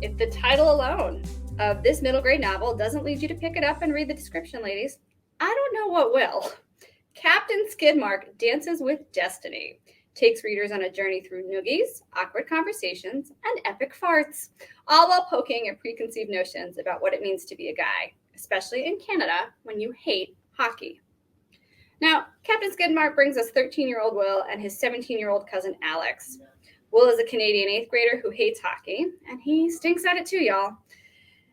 If the title alone of this middle grade novel doesn't lead you to pick it up and read the description, ladies, I don't know what will. Captain Skidmark Dances with Destiny takes readers on a journey through noogies, awkward conversations, and epic farts, all while poking at preconceived notions about what it means to be a guy, especially in Canada when you hate hockey. Now, Captain Skidmark brings us 13-year-old Will and his 17-year-old cousin Alex. Will is a Canadian 8th grader who hates hockey, and he stinks at it too, y'all.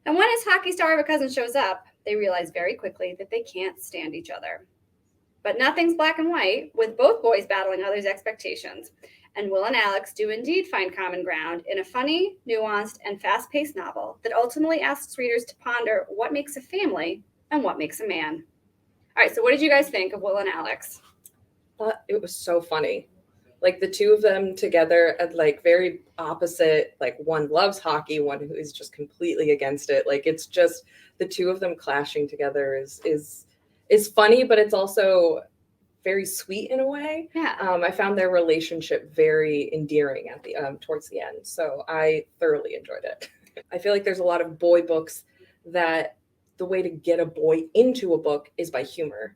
And when his hockey star of a cousin shows up, they realize very quickly that they can't stand each other. But nothing's black and white, with both boys battling others' expectations. And Will and Alex do indeed find common ground in a funny, nuanced, and fast-paced novel that ultimately asks readers to ponder what makes a family and what makes a man. All right, so what did you guys think of Will and Alex? It was so funny. Like the two of them together at like very opposite, like one loves hockey, one who is just completely against it. Like it's just the two of them clashing together is funny, but it's also very sweet in a way. Yeah. I found their relationship very endearing at the towards the end. So I thoroughly enjoyed it. I feel like there's a lot of boy books that the way to get a boy into a book is by humor.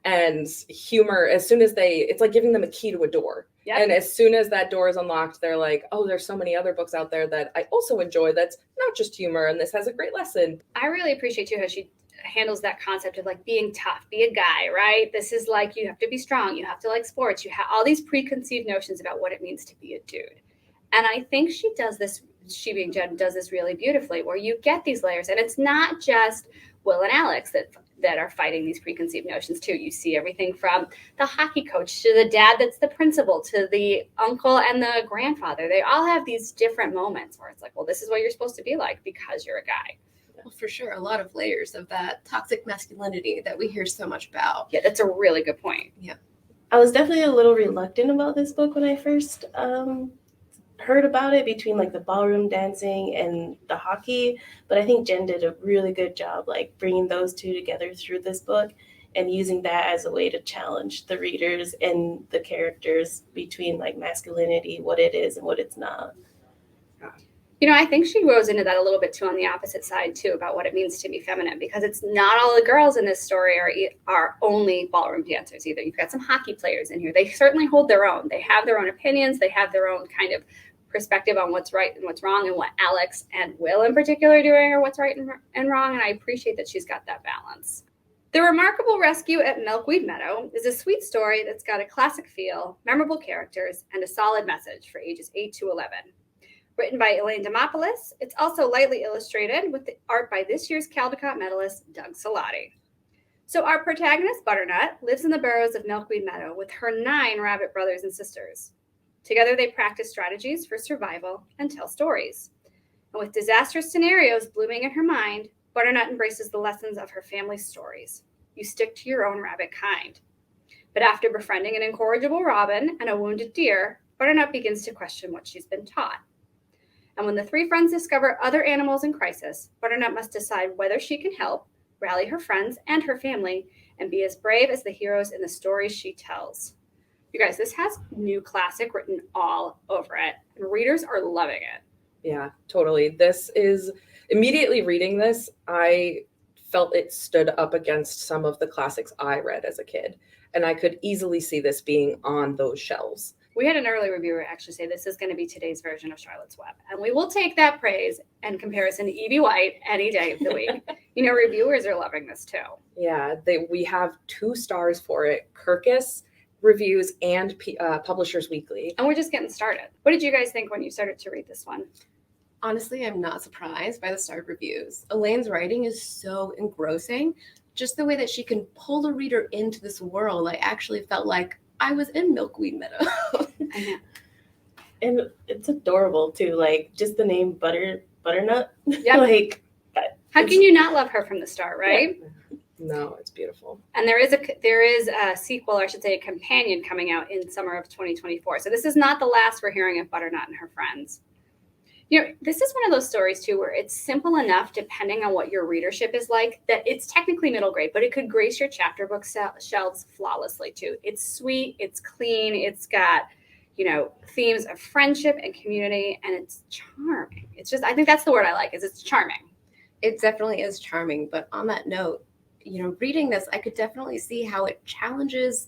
And humor, as soon as it's like giving them a key to a door. Yep. And as soon as that door is unlocked, they're like, oh, there's so many other books out there that I also enjoy that's not just humor, and this has a great lesson. I really appreciate too how she handles that concept of like being tough, be a guy, right? This is like, you have to be strong, you have to like sports, you have all these preconceived notions about what it means to be a dude. And I think she being Jen does this really beautifully, where you get these layers, and it's not just Will and Alex that are fighting these preconceived notions too. You see everything from the hockey coach to the dad that's the principal to the uncle and the grandfather. They all have these different moments where it's like, well, this is what you're supposed to be like because you're a guy. Well, for sure, a lot of layers of that toxic masculinity that we hear so much about. Yeah, that's a really good point. Yeah. I was definitely a little reluctant about this book when I first heard about it, between like the ballroom dancing and the hockey, but I think Jen did a really good job like bringing those two together through this book and using that as a way to challenge the readers and the characters between like masculinity, what it is and what it's not. You know, I think she goes into that a little bit too on the opposite side too about what it means to be feminine, because it's not all the girls in this story are only ballroom dancers either. You've got some hockey players in here. They certainly hold their own. They have their own opinions. They have their own kind of perspective on what's right and what's wrong, and what Alex and Will in particular are doing, or what's right and wrong. And I appreciate that she's got that balance. The Remarkable Rescue at Milkweed Meadow is a sweet story that's got a classic feel, memorable characters, and a solid message for ages 8 to 11. Written by Elaine Demopoulos, it's also lightly illustrated with the art by this year's Caldecott medalist, Doug Salati. So our protagonist, Butternut, lives in the burrows of Milkweed Meadow with her 9 rabbit brothers and sisters. Together, they practice strategies for survival and tell stories. And with disastrous scenarios blooming in her mind, Butternut embraces the lessons of her family's stories. You stick to your own rabbit kind. But after befriending an incorrigible robin and a wounded deer, Butternut begins to question what she's been taught. And when the 3 friends discover other animals in crisis, Butternut must decide whether she can help, rally her friends and her family, and be as brave as the heroes in the stories she tells. You guys, this has new classic written all over it, and readers are loving it. Yeah, totally. This is, immediately reading this, I felt it stood up against some of the classics I read as a kid, and I could easily see this being on those shelves. We had an early reviewer actually say this is going to be today's version of Charlotte's Web, and we will take that praise and comparison to Evie White any day of the week. You know, reviewers are loving this too. Yeah, we have 2 stars for it, Kirkus Reviews and Publishers Weekly. And we're just getting started. What did you guys think when you started to read this one? Honestly, I'm not surprised by the starred reviews. Elaine's writing is so engrossing. Just the way that she can pull the reader into this world, I actually felt like I was in Milkweed Meadow. I know. And it's adorable too, like just the name Butternut. Yep. Like, how can you not love her from the start, right? Yeah. No, it's beautiful. And there is a sequel, or I should say a companion, coming out in summer of 2024. So this is not the last we're hearing of Butternut and her friends. You know, this is one of those stories too where it's simple enough, depending on what your readership is like, that it's technically middle grade, but it could grace your chapter book shelves flawlessly too. It's sweet, it's clean, it's got, themes of friendship and community, and it's charming. It's just, I think that's the word I like, is it's charming. It definitely is charming. But on that note, reading this, I could definitely see how it challenges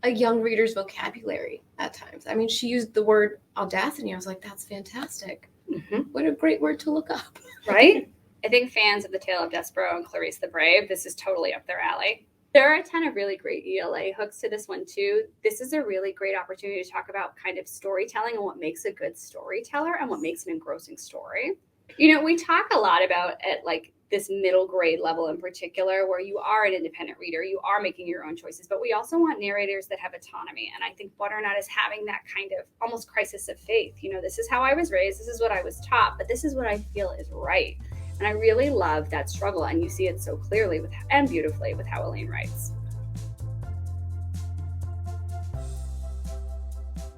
a young reader's vocabulary at times. I mean, she used the word audacity. I was like, that's fantastic. Mm-hmm. What a great word to look up. Right? I think fans of The Tale of Despero and Clarice the Brave, this is totally up their alley. There are a ton of really great ELA hooks to this one too. This is a really great opportunity to talk about kind of storytelling and what makes a good storyteller and what makes an engrossing story. We talk a lot about at like this middle grade level in particular, where you are an independent reader, you are making your own choices, but we also want narrators that have autonomy. And I think Butternut is having that kind of almost crisis of faith. This is how I was raised, this is what I was taught, but this is what I feel is right. And I really love that struggle, and you see it so clearly and beautifully with how Elaine writes.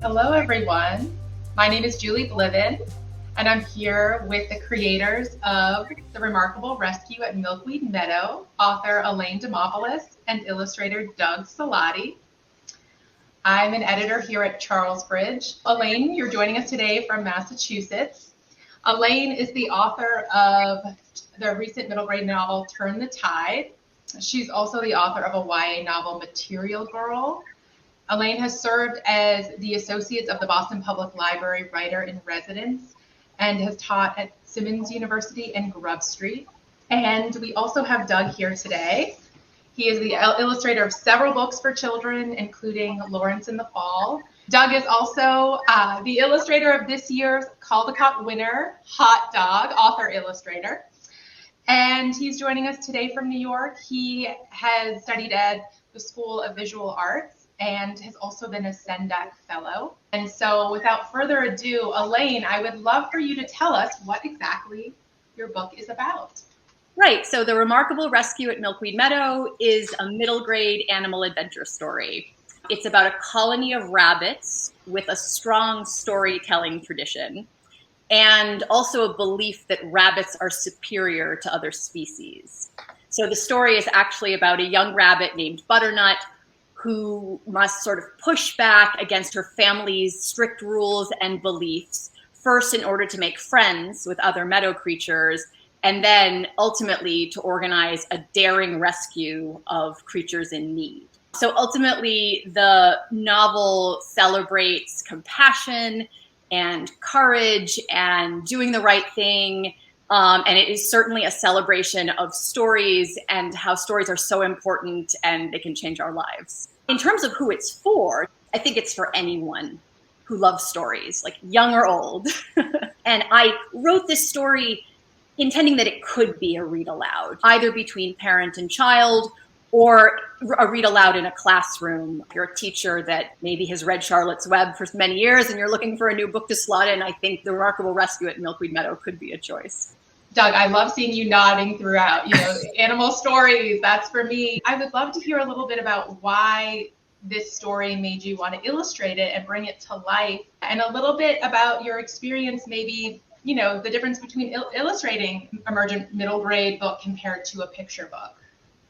Hello, everyone. My name is Julie Bliven, and I'm here with the creators of The Remarkable Rescue at Milkweed Meadow, author Elaine Demopoulos and illustrator Doug Salati. I'm an editor here at Charlesbridge. Elaine, you're joining us today from Massachusetts. Elaine is the author of the recent middle grade novel, Turn the Tide. She's also the author of a YA novel, Material Girl. Elaine has served as the Associates of the Boston Public Library Writer in Residence and has taught at Simmons University and Grub Street. And we also have Doug here today. He is the illustrator of several books for children, including Lawrence in the Fall. Doug is also the illustrator of this year's Caldecott winner, Hot Dog, author-illustrator. And he's joining us today from New York. He has studied at the School of Visual Arts and has also been a Sendak Fellow. And so without further ado, Elaine, I would love for you to tell us what exactly your book is about. Right, so The Remarkable Rescue at Milkweed Meadow is a middle grade animal adventure story. It's about a colony of rabbits with a strong storytelling tradition, and also a belief that rabbits are superior to other species. So the story is actually about a young rabbit named Butternut who must sort of push back against her family's strict rules and beliefs, first in order to make friends with other meadow creatures, and then ultimately to organize a daring rescue of creatures in need. So ultimately, the novel celebrates compassion and courage and doing the right thing. And it is certainly a celebration of stories and how stories are so important and they can change our lives. In terms of who it's for, I think it's for anyone who loves stories, like young or old. And I wrote this story intending that it could be a read aloud, either between parent and child or a read aloud in a classroom. If you're a teacher that maybe has read Charlotte's Web for many years and you're looking for a new book to slot in, I think The Remarkable Rescue at Milkweed Meadow could be a choice. Doug, I love seeing you nodding throughout, animal stories, that's for me. I would love to hear a little bit about why this story made you want to illustrate it and bring it to life, and a little bit about your experience, maybe, the difference between illustrating emergent middle grade book compared to a picture book.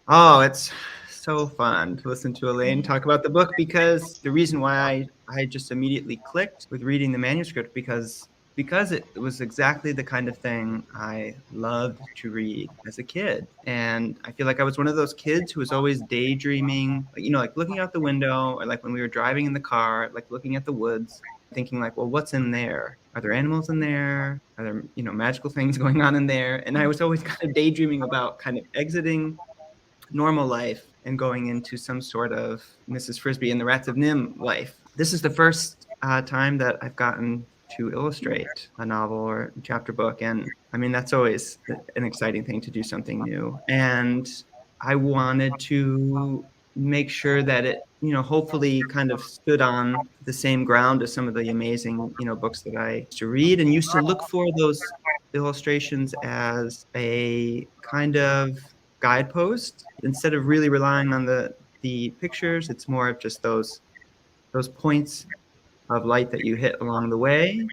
Oh, it's so fun to listen to Elaine talk about the book, because the reason why I just immediately clicked with reading the manuscript, because it was exactly the kind of thing I loved to read as a kid. And I feel like I was one of those kids who was always daydreaming, like looking out the window, or like when we were driving in the car, like looking at the woods, thinking like, well, what's in there? Are there animals in there? Are there, magical things going on in there? And I was always kind of daydreaming about kind of exiting normal life and going into some sort of Mrs. Frisbee and the Rats of Nim life. This is the first time that I've gotten to illustrate a novel or chapter book. And I mean, that's always an exciting thing, to do something new. And I wanted to make sure that it, hopefully kind of stood on the same ground as some of the amazing, books that I used to read, and used to look for those illustrations as a kind of guidepost. Instead of really relying on the pictures, it's more of just those points of light that you hit along the way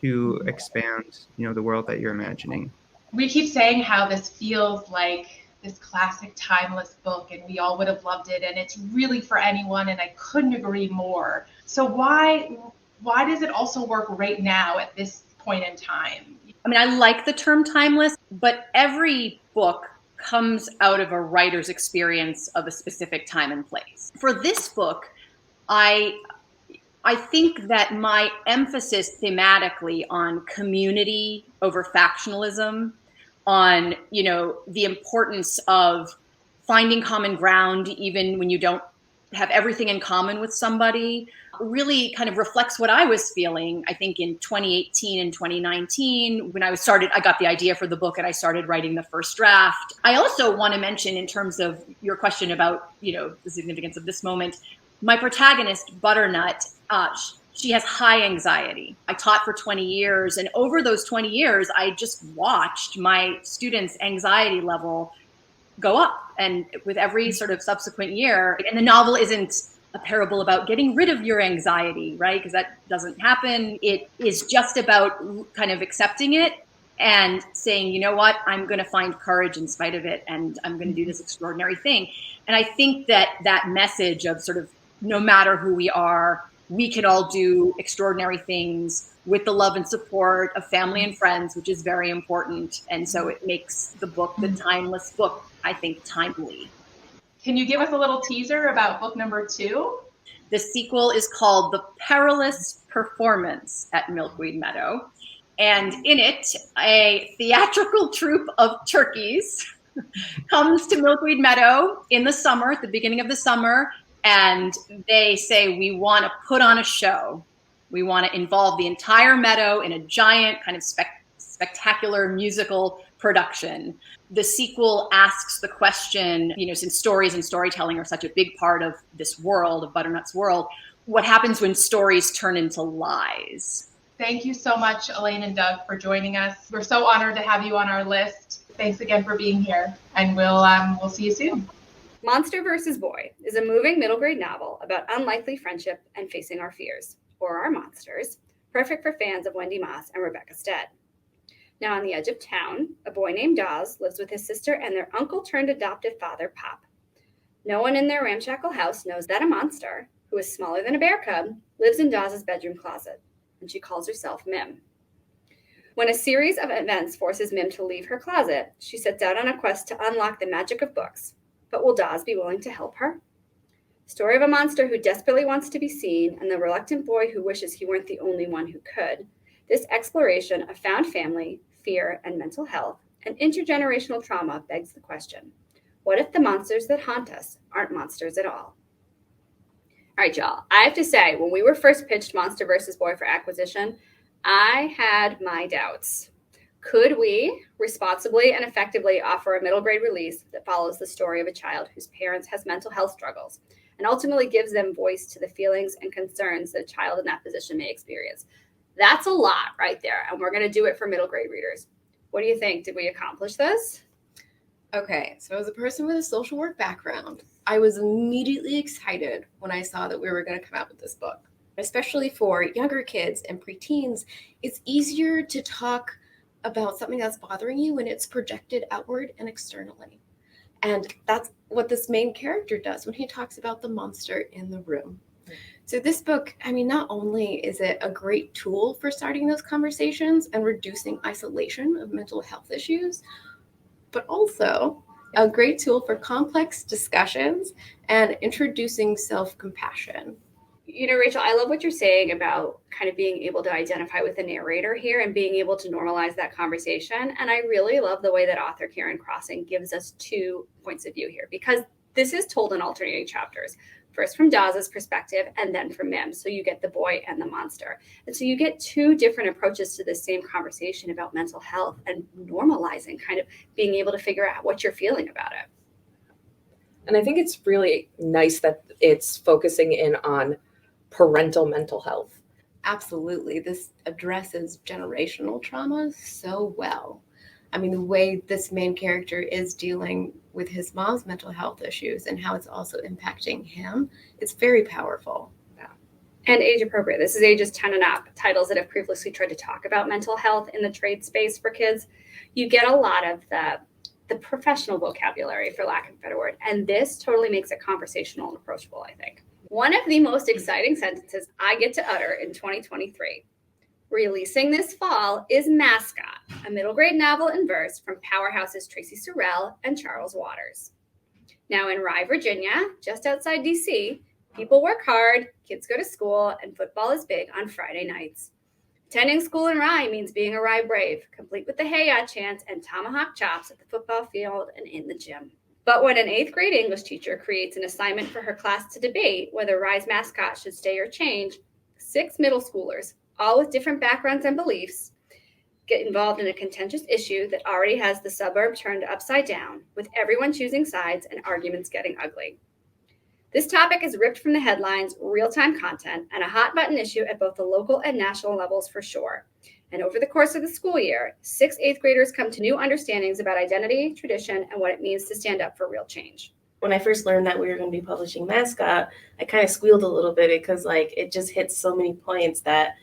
to expand, the world that you're imagining. We keep saying how this feels like this classic timeless book, and we all would have loved it, and it's really for anyone, and I couldn't agree more. So why why does it also work right now at this point in time? I mean, I like the term timeless, but every book comes out of a writer's experience of a specific time and place. For this book, I think that my emphasis thematically on community over factionalism, on, you know, the importance of finding common ground even when you don't have everything in common with somebody, really kind of reflects what I was feeling, I think, in 2018 and 2019 when I got the idea for the book and I started writing the first draft. I also want to mention, in terms of your question about, you know, the significance of this moment, my protagonist, Butternut, she has high anxiety. I taught for 20 years, and over those 20 years, I just watched my students' anxiety level go up. And with every sort of subsequent year, and the novel isn't a parable about getting rid of your anxiety, right? Because that doesn't happen. It is just about kind of accepting it and saying, you know what, I'm going to find courage in spite of it, and I'm going to do this extraordinary thing. And I think that that message of sort of, no matter who we are, we can all do extraordinary things with the love and support of family and friends, which is very important. And so it makes the book, the timeless book, I think, timely. Can you give us a little teaser about book number 2? The sequel is called The Perilous Performance at Milkweed Meadow. And in it, a theatrical troupe of turkeys comes to Milkweed Meadow in the summer, at the beginning of the summer, and they say, we want to put on a show. We want to involve the entire meadow in a giant kind of spectacular musical production. The sequel asks the question, you know, since stories and storytelling are such a big part of this world, of Butternut's world, what happens when stories turn into lies? Thank you so much, Elaine and Doug, for joining us. We're so honored to have you on our list. Thanks again for being here, and we'll see you soon. Monster vs. Boy is a moving middle grade novel about unlikely friendship and facing our fears, or our monsters, perfect for fans of Wendy Moss and Rebecca Stead. Now on the edge of town, a boy named Dawes lives with his sister and their uncle-turned-adoptive father, Pop. No one in their ramshackle house knows that a monster, who is smaller than a bear cub, lives in Dawes' bedroom closet, and she calls herself Mim. When a series of events forces Mim to leave her closet, she sets out on a quest to unlock the magic of books. But will Dawes be willing to help her? Story of a monster who desperately wants to be seen and the reluctant boy who wishes he weren't the only one who could. This exploration of found family, fear, and mental health, and intergenerational trauma begs the question, what if the monsters that haunt us aren't monsters at all? All right, y'all. I have to say, when we were first pitched Monster vs. Boy for acquisition, I had my doubts. Could we responsibly and effectively offer a middle grade release that follows the story of a child whose parents has mental health struggles and ultimately gives them voice to the feelings and concerns that a child in that position may experience? That's a lot right there, and we're going to do it for middle grade readers. What do you think? Did we accomplish this? Okay, so as a person with a social work background, I was immediately excited when I saw that we were going to come out with this book. Especially for younger kids and preteens, it's easier to talk about something that's bothering you when it's projected outward and externally. And that's what this main character does when he talks about the monster in the room. So this book, I mean, not only is it a great tool for starting those conversations and reducing isolation of mental health issues, but also a great tool for complex discussions and introducing self-compassion. You know, Rachel, I love what you're saying about kind of being able to identify with the narrator here and being able to normalize that conversation. And I really love the way that author Karen Crossing gives us 2 points of view here, because this is told in alternating chapters, first from Dawes' perspective and then from Mim. So you get the boy and the monster. And so you get 2 different approaches to this same conversation about mental health and normalizing, kind of being able to figure out what you're feeling about it. And I think it's really nice that it's focusing in on parental mental health. Absolutely. This addresses generational trauma so well. I mean, the way this main character is dealing with his mom's mental health issues and how it's also impacting him, it's very powerful. Yeah. And age appropriate. This is ages 10 and up. Titles that have previously tried to talk about mental health in the trade space for kids, you get a lot of the professional vocabulary, for lack of a better word. And this totally makes it conversational and approachable, I think. One of the most exciting sentences I get to utter in 2023. Releasing this fall is Mascot, a middle grade novel in verse from powerhouses Tracy Sorrell and Charles Waters. Now in Rye, Virginia, just outside DC, people work hard, kids go to school, and football is big on Friday nights. Attending school in Rye means being a Rye Brave, complete with the hey-ya chants and tomahawk chops at the football field and in the gym. But when an 8th grade English teacher creates an assignment for her class to debate whether Rye's mascot should stay or change, 6 middle schoolers, all with different backgrounds and beliefs, get involved in a contentious issue that already has the suburb turned upside down, with everyone choosing sides and arguments getting ugly. This topic is ripped from the headlines, real-time content, and a hot-button issue at both the local and national levels for sure. And over the course of the school year, 6 8th graders come to new understandings about identity, tradition, and what it means to stand up for real change. When I first learned that we were going to be publishing Mascot, I kind of squealed a little bit because like it just hits so many points that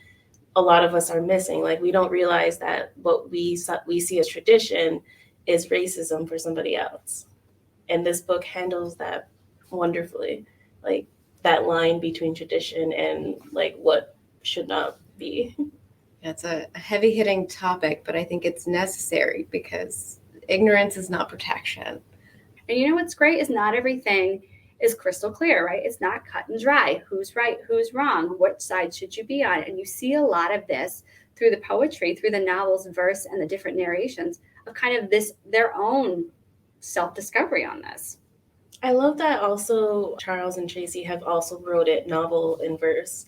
a lot of us are missing. Like we don't realize that what we see as tradition is racism for somebody else. And this book handles that wonderfully. Like that line between tradition and like what should not be. It's a heavy hitting topic, but I think it's necessary because ignorance is not protection. And you know what's great is not everything is crystal clear, right? It's not cut and dry. Who's right? Who's wrong? What side should you be on? And you see a lot of this through the poetry, through the novel's verse and the different narrations of kind of this, their own self-discovery on this. I love that also Charles and Tracy have also wrote it novel in verse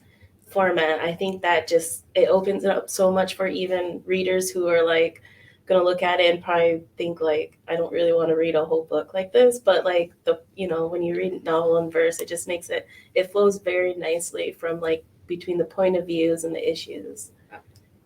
format. I think that just, it opens it up so much for even readers who are like going to look at it and probably think like, I don't really want to read a whole book like this, but like when you read novel in verse, it just makes it flows very nicely from like between the point of views and the issues.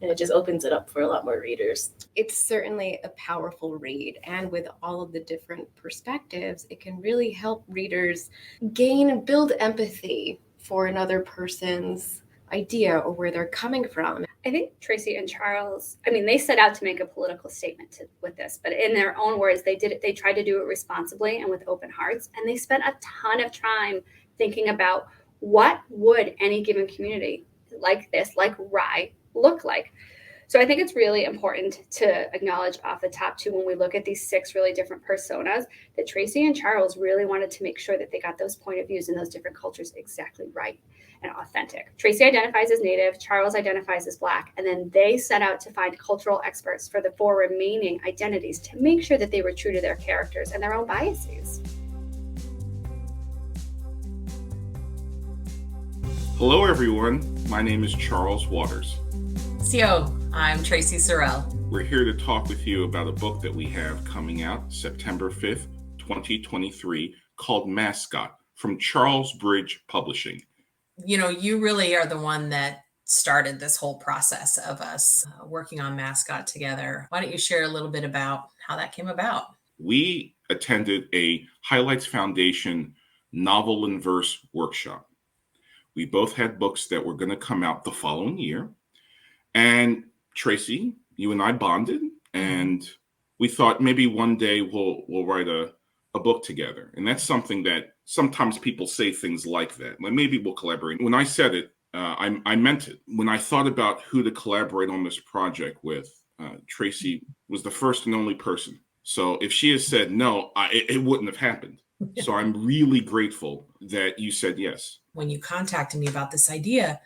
And it just opens it up for a lot more readers. It's certainly a powerful read. And with all of the different perspectives, it can really help readers gain and build empathy for another person's idea or where they're coming from. I think Tracy and Charles, they set out to make a political statement with this, but in their own words, they tried to do it responsibly and with open hearts. And they spent a ton of time thinking about what would any given community like this, like Rye, look like. So I think it's really important to acknowledge off the top too, when we look at these 6 really different personas, that Tracy and Charles really wanted to make sure that they got those point of views in those different cultures exactly right and authentic. Tracy identifies as Native, Charles identifies as Black, and then they set out to find cultural experts for the 4 remaining identities to make sure that they were true to their characters and their own biases. Hello everyone, my name is Charles Waters. Sio, I'm Tracy Sorrell. We're here to talk with you about a book that we have coming out September 5th, 2023, called Mascot from Charles Bridge Publishing. You know, you really are the one that started this whole process of us working on Mascot together. Why don't you share a little bit about how that came about? We attended a Highlights Foundation novel and verse workshop. We both had books that were going to come out the following year. And Tracy, you and I bonded, and we thought maybe one day we'll write a book together. And that's something that sometimes people say things like that. Like maybe we'll collaborate. When I said it, I meant it. When I thought about who to collaborate on this project with, Tracy was the first and only person. So if she had said no, it wouldn't have happened. So I'm really grateful that you said yes. When you contacted me about this idea,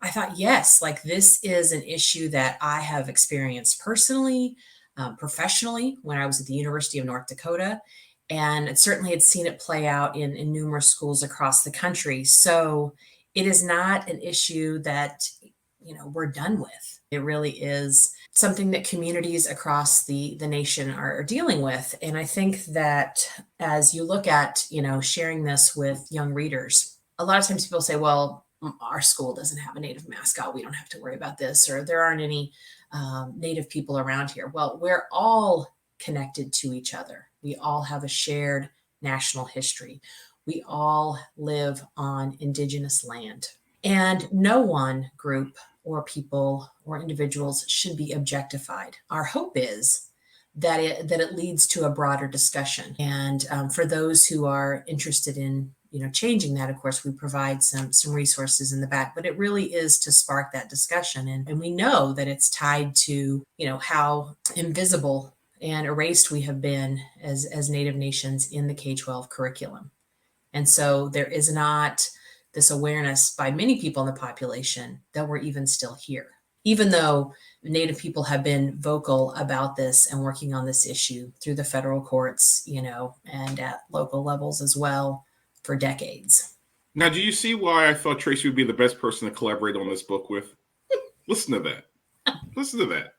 I thought, yes, like this is an issue that I have experienced personally, professionally, when I was at the University of North Dakota. And it certainly had seen it play out in numerous schools across the country. So it is not an issue that, we're done with. It really is something that communities across the nation are dealing with. And I think that as you look at, sharing this with young readers, a lot of times people say, well, our school doesn't have a Native mascot. We don't have to worry about this, or there aren't any Native people around here. Well, we're all connected to each other. We all have a shared national history. We all live on Indigenous land. And no one group or people or individuals should be objectified. Our hope is that it leads to a broader discussion. And for those who are interested in changing that, of course, we provide some resources in the back, but it really is to spark that discussion. And we know that it's tied to, how invisible and erased we have been as Native nations in the K-12 curriculum. And so there is not this awareness by many people in the population that we're even still here, even though Native people have been vocal about this and working on this issue through the federal courts, and at local levels as well for decades. Now, do you see why I thought Tracy would be the best person to collaborate on this book with? Listen to that. Listen to that.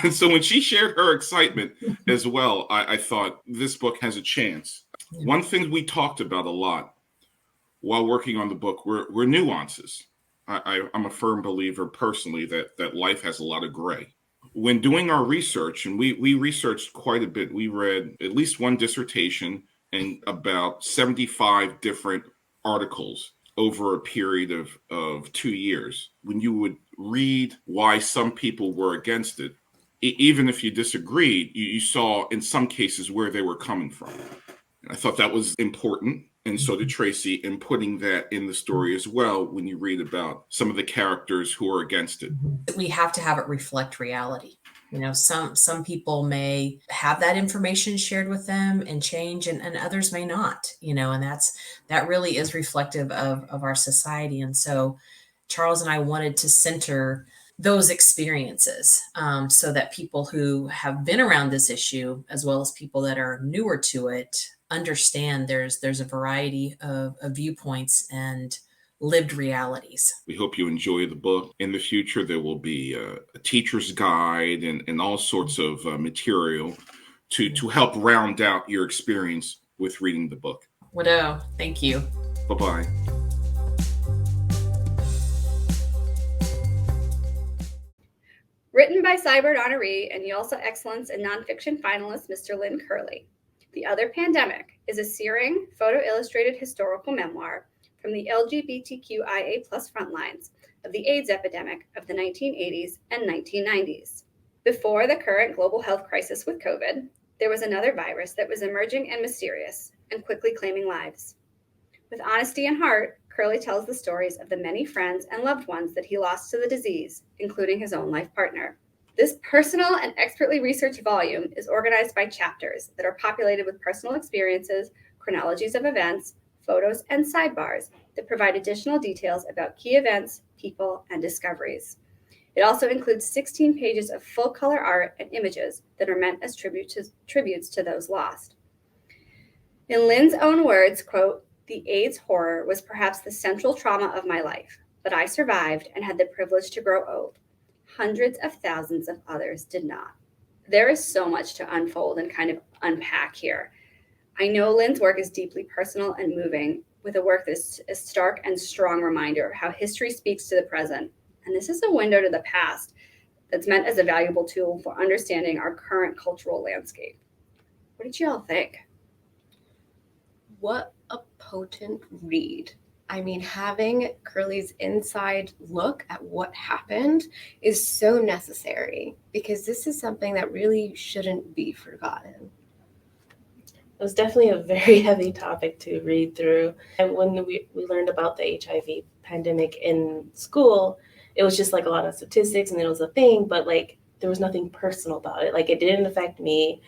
And so when she shared her excitement as well, I thought this book has a chance. One thing we talked about a lot while working on the book were nuances. I'm a firm believer personally that life has a lot of gray. When doing our research, and we researched quite a bit, we read at least one dissertation and about 75 different articles over a period of 2 years. When you would read why some people were against it, even if you disagreed, you saw in some cases where they were coming from. And I thought that was important. And so did Tracy in putting that in the story as well when you read about some of the characters who are against it. We have to have it reflect reality. Some people may have that information shared with them and change, and others may not, and that really is reflective of our society. And so Charles and I wanted to center those experiences so that people who have been around this issue, as well as people that are newer to it, understand there's a variety of viewpoints and lived realities. We hope you enjoy the book. In the future, there will be a teacher's guide and all sorts of material to help round out your experience with reading the book. Widow, thank you. Bye-bye. Written by Seibert honoree and YALSA Excellence in Nonfiction finalist Mr. Lynn Curley, The Other Pandemic is a searing, photo-illustrated historical memoir from the LGBTQIA+ frontlines of the AIDS epidemic of the 1980s and 1990s. Before the current global health crisis with COVID, there was another virus that was emerging and mysterious and quickly claiming lives. With honesty and heart, Curley tells the stories of the many friends and loved ones that he lost to the disease, including his own life partner. This personal and expertly researched volume is organized by chapters that are populated with personal experiences, chronologies of events, photos, and sidebars that provide additional details about key events, people, and discoveries. It also includes 16 pages of full-color art and images that are meant as tributes to those lost. In Lynn's own words, quote, "The AIDS horror was perhaps the central trauma of my life, but I survived and had the privilege to grow old. Hundreds of thousands of others did not." There is so much to unfold and kind of unpack here. I know Lynn's work is deeply personal and moving, with a work that is a stark and strong reminder of how history speaks to the present. And this is a window to the past that's meant as a valuable tool for understanding our current cultural landscape. What did you all think? What a potent read. I mean, having Curley's inside look at what happened is so necessary because this is something that really shouldn't be forgotten. It was definitely a very heavy topic to read through. And when we learned about the HIV pandemic in school, it was just like a lot of statistics and it was a thing, but like there was nothing personal about it. Like it didn't affect me,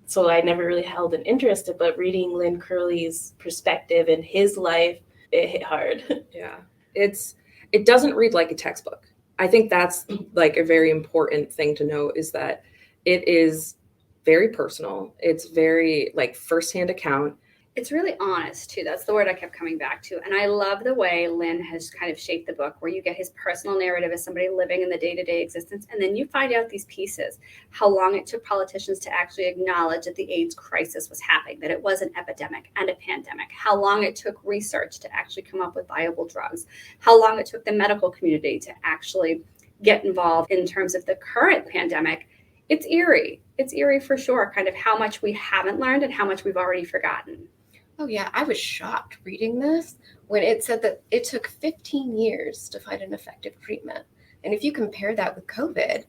so I never really held an interest in it, but reading Lynn Curley's perspective and his life, it hit hard. Yeah. It doesn't read like a textbook. I think that's like a very important thing to know is that it is very personal. It's very like firsthand account. It's really honest too. That's the word I kept coming back to. And I love the way Lynn has kind of shaped the book where you get his personal narrative as somebody living in the day-to-day existence. And then you find out these pieces, how long it took politicians to actually acknowledge that the AIDS crisis was happening, that it was an epidemic and a pandemic, how long it took research to actually come up with viable drugs, how long it took the medical community to actually get involved in terms of the current pandemic. It's eerie. It's eerie for sure, kind of how much we haven't learned and how much we've already forgotten. Oh yeah, I was shocked reading this when it said that it took 15 years to find an effective treatment. And if you compare that with COVID,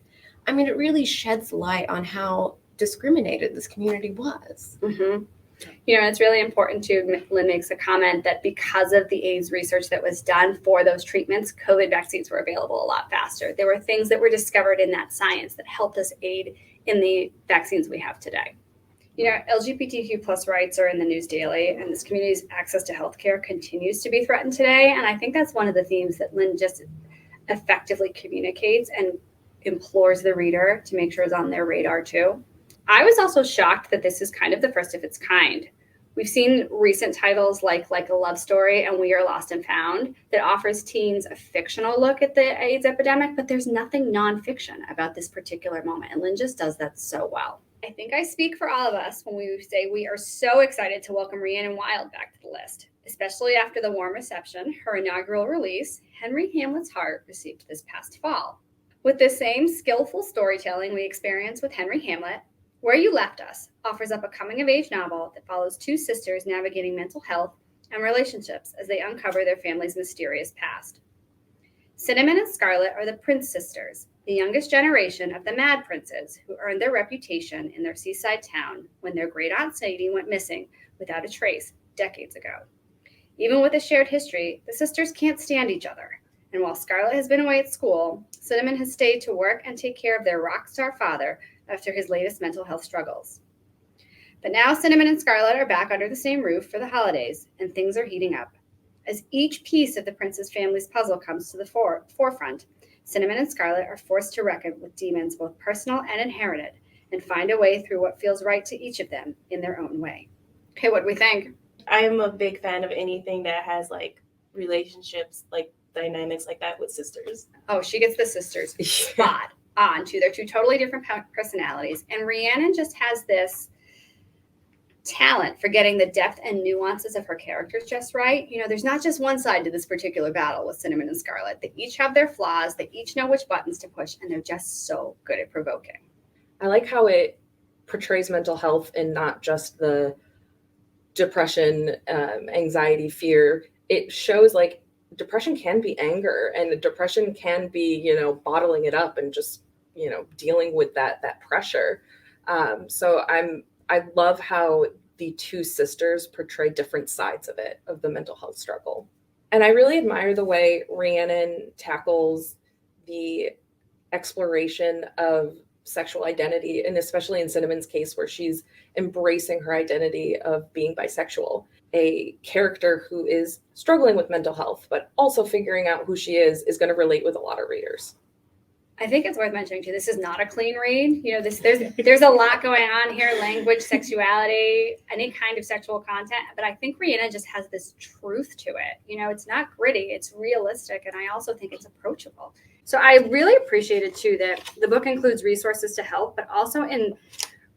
I mean, it really sheds light on how discriminated this community was. Mm-hmm. You know, it's really important too. Lynn makes a comment that because of the AIDS research that was done for those treatments, COVID vaccines were available a lot faster. There were things that were discovered in that science that helped us aid in the vaccines we have today. You know, LGBTQ plus rights are in the news daily, and this community's access to healthcare continues to be threatened today. And I think that's one of the themes that Lynn just effectively communicates and implores the reader to make sure is on their radar too. I was also shocked that this is kind of the first of its kind. We've seen recent titles like a Love Story and We Are Lost and Found that offers teens a fictional look at the AIDS epidemic, but there's nothing nonfiction about this particular moment. And Lynn just does that so well. I think I speak for all of us when we say we are so excited to welcome Rhiannon Wild back to the list, especially after the warm reception her inaugural release, Henry Hamlet's Heart, received this past fall. With the same skillful storytelling we experience with Henry Hamlet, Where You Left Us offers up a coming-of-age novel that follows two sisters navigating mental health and relationships as they uncover their family's mysterious past. Cinnamon and Scarlet are the Prince sisters, the youngest generation of the Mad Princes who earned their reputation in their seaside town when their great-aunt Sadie went missing without a trace decades ago. Even with a shared history, the sisters can't stand each other. And while Scarlet has been away at school, Cinnamon has stayed to work and take care of their rock star father after his latest mental health struggles. But now Cinnamon and Scarlet are back under the same roof for the holidays, and things are heating up. As each piece of the prince's family's puzzle comes to the forefront, Cinnamon and Scarlet are forced to reckon with demons both personal and inherited, and find a way through what feels right to each of them in their own way. Okay, what do we think? I am a big fan of anything that has like relationships, like dynamics like that with sisters. Oh, she gets the sisters spot on too. They're two totally different personalities. And Rhiannon just has this talent for getting the depth and nuances of her characters just right. You know, there's not just one side to this particular battle with Cinnamon and Scarlet. They each have their flaws. They each know which buttons to push, and they're just so good at provoking. I like how it portrays mental health and not just the depression, anxiety, fear. It shows like depression can be anger, and depression can be, you know, bottling it up and just, you know, dealing with that pressure. So I love how the two sisters portray different sides of it, of the mental health struggle. And I really admire the way Rhiannon tackles the exploration of sexual identity, and especially in Cinnamon's case where she's embracing her identity of being bisexual, a character who is struggling with mental health but also figuring out who she is going to relate with a lot of readers. I think it's worth mentioning too, this is not a clean read. You know, there's a lot going on here, language, sexuality, any kind of sexual content, but I think Rhiannon just has this truth to it. You know, it's not gritty, it's realistic, and I also think it's approachable. So I really appreciated too that the book includes resources to help, but also in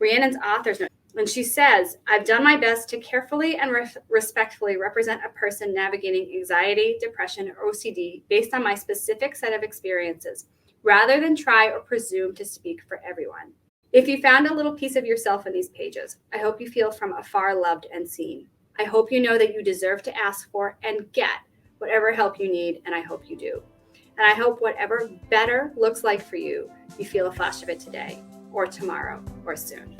Rhiannon's author's note, when she says, I've done my best to carefully and respectfully represent a person navigating anxiety, depression, or OCD based on my specific set of experiences, rather than try or presume to speak for everyone. If you found a little piece of yourself in these pages, I hope you feel from afar loved and seen. I hope you know that you deserve to ask for and get whatever help you need, and I hope you do. And I hope whatever better looks like for you, you feel a flash of it today, or tomorrow, or soon.